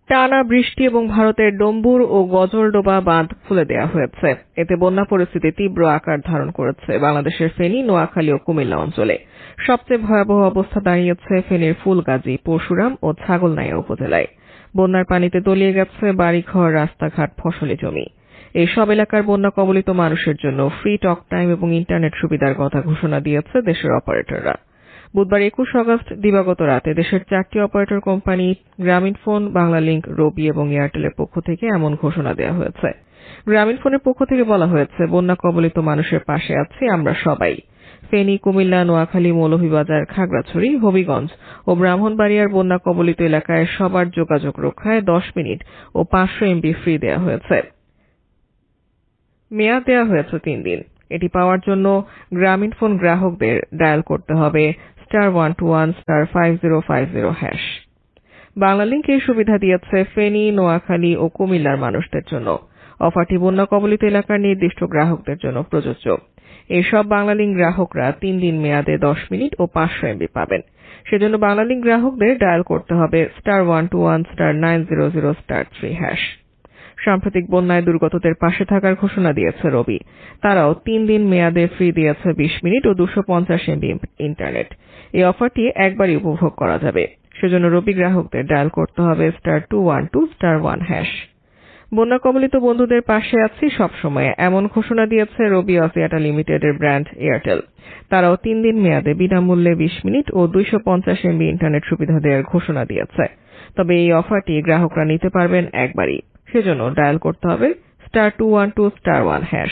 টানা বৃষ্টি এবং ভারতের ডম্বুর ও গজলডোবা বাঁধ খুলে দেওয়া হয়েছে। এতে বন্যা পরিস্থিতি তীব্র আকার ধারণ করেছে বাংলাদেশের ফেনী, নোয়াখালী ও কুমিল্লা অঞ্চলে। সবচেয়ে ভয়াবহ অবস্থা দাঁড়িয়েছে ফেনীর ফুলগাজী, পরশুরাম ও ছাগলনাইয়া উপজেলায়। বন্যার পানিতে তলিয়ে গেছে বাড়িঘর, রাস্তাঘাট, ফসলি জমি। এই সব এলাকার বন্যা কবলিত মানুষের জন্য ফ্রি টক টাইম এবং ইন্টারনেট সুবিধার কথা ঘোষণা দিয়েছে দেশের অপারেটররা। বুধবার 21 আগস্ট দিবাগত রাতে দেশের 4টি অপারেটর কোম্পানি গ্রামীণফোন, বাংলালিংক, রবি এবং এয়ারটেলের পক্ষ থেকে এমন ঘোষণা দেওয়া হয়েছে। গ্রামীণফোনের পক্ষ থেকে বলা হয়েছে, বন্যা কবলিত মানুষের পাশে আছি আমরা সবাই। ফেনী, কুমিল্লা, নোয়াখালী, মৌলভীবাজার, খাগড়াছড়ি, হবিগঞ্জ ও ব্রাহ্মণবাড়িয়ার বন্যা কবলিত এলাকায় সবার যোগাযোগ রক্ষায় 10 মিনিট ও 500 MB ফ্রি দেওয়া হয়েছে। মেয়াদ দেওয়া হয়েছে 3 দিন। এটি পাওয়ার জন্য গ্রামীণফোন গ্রাহকদের ডায়াল করতে হবে *121*5050#। বাংলালিংক এই সুবিধা দিয়েছে ফেনী, নোয়াখালী ও কুমিল্লার মানুষদের জন্য। অফারটি বন্যা কবলিত এলাকার নির্দিষ্ট গ্রাহকদের জন্য প্রযোজ্য। এসব বাংলালিংক গ্রাহকরা 3 দিন মেয়াদে 10 মিনিট ও 500 MB পাবেন। সেজন্য বাংলালিংক গ্রাহকদের ডায়াল করতে হবে *121*900*3#। সাম্প্রতিক বন্যায় দুর্গতদের পাশে থাকার ঘোষণা দিয়েছে রবি। তারাও 3 দিন মেয়াদে ফ্রি দিয়েছে 20 মিনিট ও 250 MB ইন্টারনেট। এই অফারটি একবারই উপভোগ করা যাবে। সেজন্য রবি গ্রাহকদের ডায়াল করতে হবে *212*1#। বন্যা কবলিত বন্ধুদের পাশে আছি সবসময়, এমন ঘোষণা দিয়েছে রবি অসিয়াটা লিমিটেডের ব্র্যান্ড এয়ারটেল। তারাও 3 দিন মেয়াদে বিনামূল্যে 20 মিনিট ও 250 MB ইন্টারনেট সুবিধা দেওয়ার ঘোষণা দিয়েছে। তবে এই অফারটি গ্রাহকরা নিতে পারবেন একবারই। সেজন্য ডায়াল করতে হবে *212*1#।